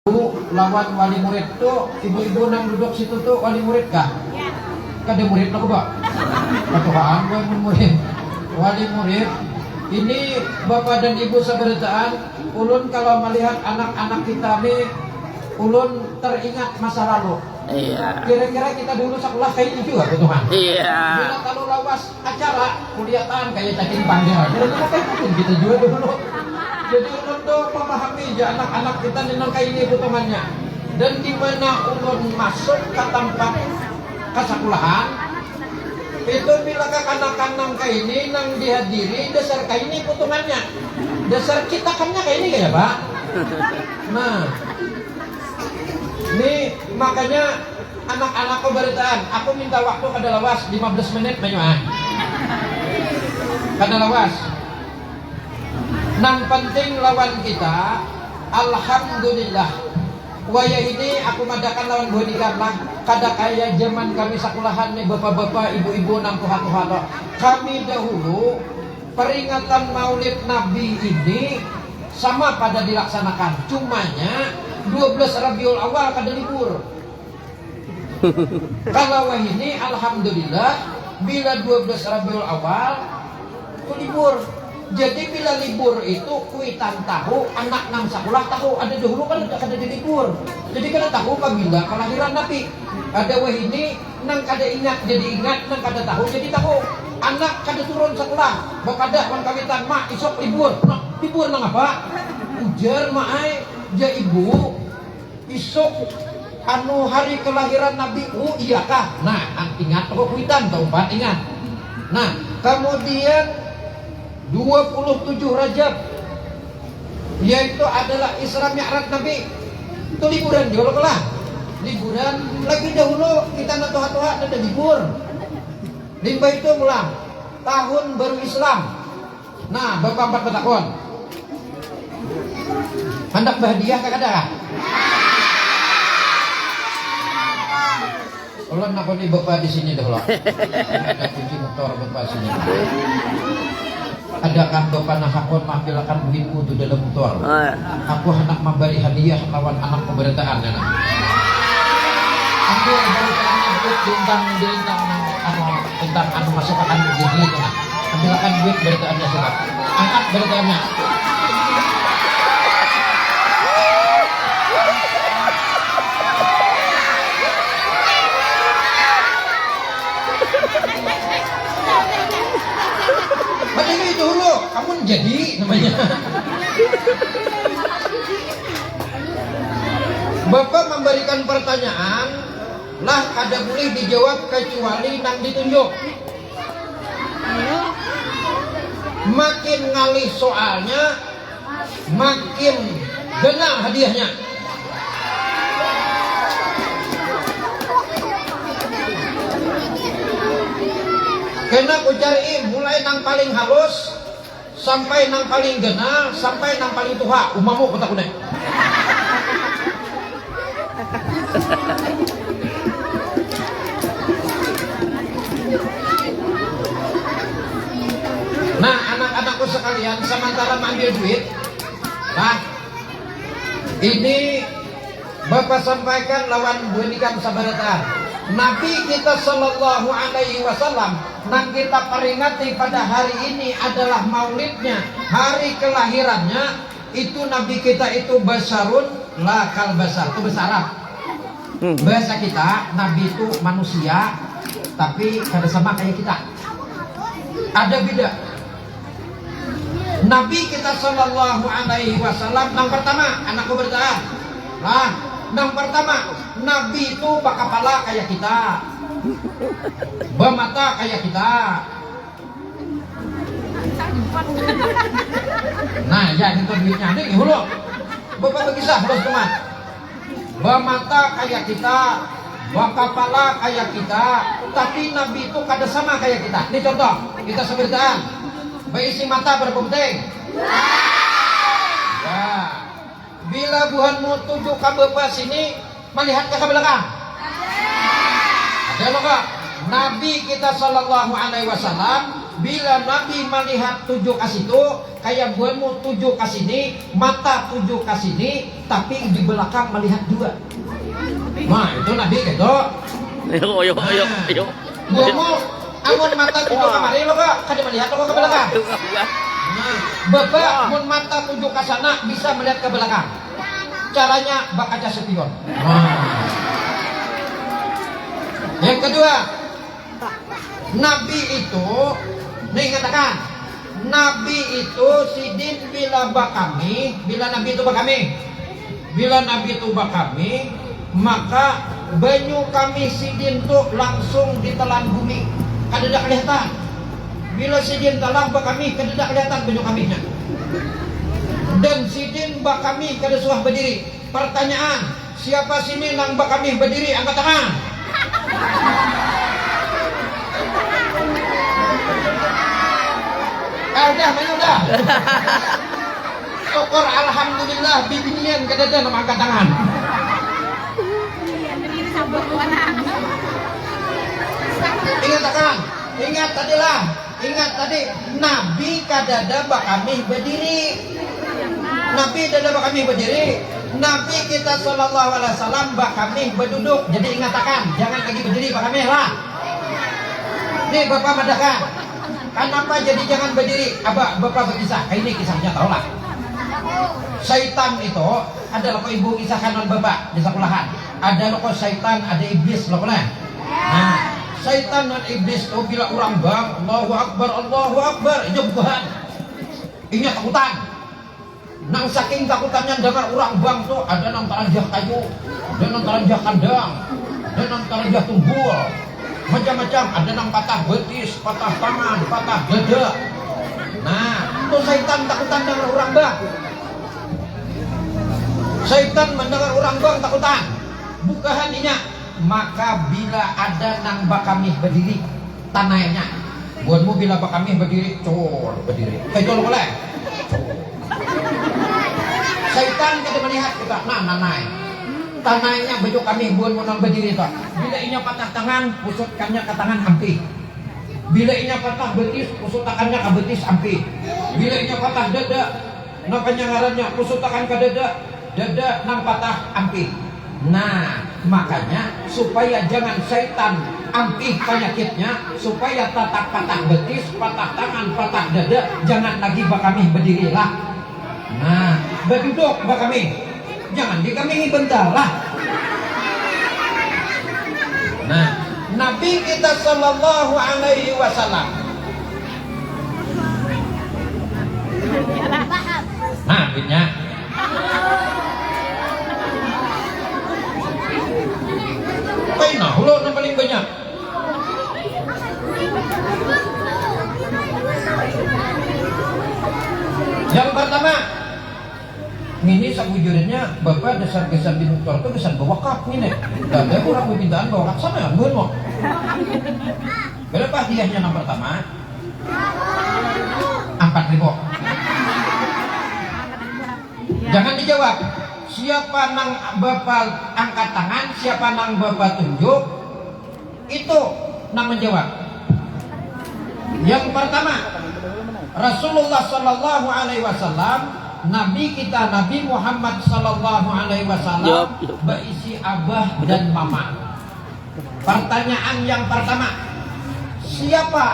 lawan wali murid tuh, ibu-ibu nang duduk situ tuh wali murid kah? Ya. Kada murid lah ba? Katuhaan wali murid. Wali murid. Ini bapak dan ibu seberitaan, ulun kalau melihat anak-anak kita nih, ulun teringat masa lalu. Iya. Kira-kira kita dulu sekolah kayak ini juga Tuhan. Iya. Bila kalau lawas acara kuliahan kayak cacing panggil, kira-kira kayak itu kita juga dulu. Jadi ulun tuh memahami ya anak-anak kita nang kayak ini temannya. Dan di mana ulun masuk ke tempat kesakulahan, itu bila kanak-kanak kayak ini nang dihadiri dasar kayak ini potongannya. Dasar kita kannya kayak ini kayak Pak. Nah, ini makanya anak-anakku beritaan, aku minta waktu kada lawas 15 menit banyak. Kada lawas. Nang penting lawan kita, alhamdulillah. Waya ini aku madakan lawan bodikan lah. Kada kaya zaman kami sekolahan nih bapak-bapak, ibu-ibu nang tuha-tuha. Kami dahulu peringatan Maulid Nabi ini sama pada dilaksanakan. Cumanya 12 Rabiul Awal kada libur. Kalau ini alhamdulillah bila 12 Rabiul Awal itu libur. Jadi bila libur itu kuitan tahu anak nang sekolah tahu ada dahulu kan kada di libur. Jadi kada tahu apabila kelahiran Nabi. Ada ini nang kada ingat jadi ingat, nang kada tahu jadi tahu. Anak kada turun sekolah, bakada wan kawitan mak isok libur. Nah, libur nang apa? Ujar mak ai, ja ibu isok anu hari kelahiran Nabi. Oh iya kah? Nah, ingat aku kuitan tahu Pak ingat. Nah, kemudian 27 Rajab yaitu adalah Isra Mi'raj Nabi. Itu liburan juga lah. Liburan lagi dahulu kita natuha-tuha ada libur. Limba itu mulang tahun baru Islam. Nah, Bapak 4 tahun. Hendak berhadiah kakak Kalau nak nih Bapak di sini dahulu. Ada kunci motor Bapak sini. Adakah Bapak nak hakon mampilakan duitmu tu dalam motor? Aku hendak memberi hadiah lawan anak pemberitaan ya nak. Ambil beritanya duit bintang anu masuk akan gigi itu nak. Ambilkan duit beritaannya silat. Angkat beritaannya. Macam itu dulu, kamu jadi namanya. Bapak memberikan pertanyaan, lah kada boleh dijawab kecuali nang ditunjuk. Makin ngalih soalnya, makin genang hadiahnya. Kena ku cari mulai nang paling halus sampai nang paling genah sampai nang paling tuha umamu kata kuning. Nah anak-anakku sekalian sementara ambil duit, nah ini Bapak sampaikan lawan bunikan sabarataan. Nabi kita sallallahu alaihi wasallam nang kita peringati pada hari ini adalah maulidnya, hari kelahirannya. Itu Nabi kita itu basarun la kal basar, itu bahasa Arab. Bahasa kita Nabi itu manusia tapi kada sama kayak kita. Ada beda. Nabi kita sallallahu alaihi wasallam yang pertama anakku bertahan. Nah, yang pertama Nabi itu bakapala kayak kita, bermata kayak kita. Nah, ya itu duitnya nih, hulu. Bapak berkisah bos teman. Bermata kayak kita, bakapala kayak kita, tapi Nabi itu kada sama kayak kita. Ini contoh, kita seberitaan. Berisi mata berapa penting? Ya. Bila Tuhanmu tuju ke Bapak sini, melihat ke belakang. Ada loh kak. Nabi kita sallallahu alaihi wasallam bila Nabi melihat tujuh ke situ, kayak buatmu tujuh ke sini, mata tujuh ke sini, tapi di belakang melihat dua. Nah, itu Nabi gitu. Ayo. Buatmu, amun mata tujuh kemari lo kok, kada melihat lo ke belakang. Nah, Bapak, mun mata tujuh ke sana bisa melihat ke belakang. Caranya bak kaca spion. Nah. Yang kedua, Nabi itu, nih katakan, Nabi itu sidin bila bakami, bila Nabi itu bakami, maka banyu kami sidin tuh langsung ditelan bumi, kada kelihatan. Bila sidin telan bakami, kada kelihatan banyu kaminya. Dan sidin bakami kada suah berdiri. Pertanyaan, siapa sini nang bakami berdiri? Angkat tangan. Udah. Syukur alhamdulillah bibinian kadada nama angkat tangan. Ingat tadi Nabi kadada bakami berdiri. Nabi kita sallallahu alaihi wasallam bakami berduduk. Jadi ingatakan, jangan lagi berdiri bakami lah. Nih Bapak madakan. Kenapa jadi jangan berdiri? Bapak berkisah. Ini kisahnya tahu lah. Syaitan itu ada kok ibu kisahkan dengan Bapak di sekolahan. Ada kok syaitan, ada iblis loh kan? Nah, syaitan dan iblis itu bila orang bang, Allahu Akbar, jebban. Ini takutan. Nang saking takutannya dengar orang bang tuh ada nang taranjah kayu, ada nang taranjah kandang, ada nang taranjah tumbul. Macam-macam, ada nang patah betis, patah tangan, patah dada. Nah, itu syaitan takutan dengan orang bang. Syaitan mendengar orang bang takutan. Bukahan inya. Maka bila ada nang bakami berdiri, tanahnya. Buatmu bila bakami berdiri, cor berdiri. Kayak boleh. Syaitan kada melihat kita, nanai. Tanahnya baju kami buat menang berdiri tak. Bila inya patah tangan, pusutkannya ke tangan ampi. Bila inya patah betis, pusutakannya ke betis ampi. Bila inya patah dada, nang penyangarannya pusutakan ke dada nang patah ampi. Nah, makanya supaya jangan syaitan ampi penyakitnya, supaya tatap patah betis, patah tangan, patah dada, jangan lagi bakami berdirilah. Nah, berduduk bakami. Jangan dikambingi bentalah. Nah, Nabi kita sallallahu alaihi wasallam. Nah, bitnya. Paina hulo yang paling banyak. Yang pertama, ini sabujurnya Bapak dasar kesan di motor itu kesan bawakap ini. Dan dia kurang permintaan bawakap sama ya, bukan mau. Berapa hadiahnya yang pertama? 4.000. Jangan dijawab. Siapa nang Bapak angkat tangan, siapa nang Bapak tunjuk, itu nang menjawab. Yang pertama, Rasulullah sallallahu alaihi wasallam, Nabi kita Nabi Muhammad sallallahu alaihi wasallam berisi abah dan mama. Pertanyaan yang pertama, siapa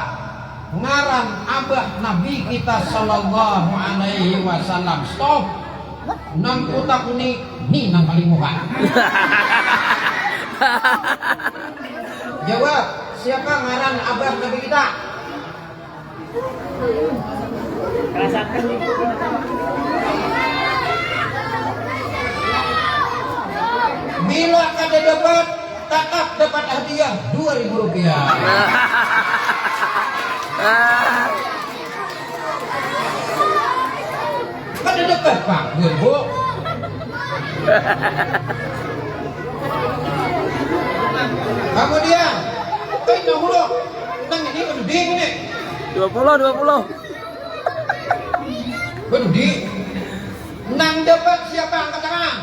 ngaran abah Nabi kita sallallahu alaihi wasallam? Stop. Nang utak kuning, nih nang paling muka. Jawab, siapa ngaran abah Nabi kita? Rasakan nih. Bila kada dapat, tetap dapat hadiah 2.000 rupiah. Kada dapat Pak, Bu. Kemudian, ini dulu, nang ini kan di ini. 20. Budi, nang dapat siapa angkat tangan?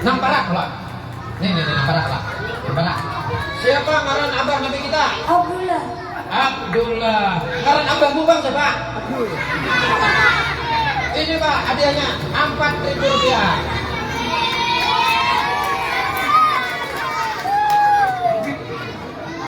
Nang parak lah. Nih, nang parak lah. Nang parak. Siapa ngaran abah Nabi kita? Abdullah. Abdullah. Sekarang abang bubang siapa? Ini Pak, hadiahnya 4.000 rupiah.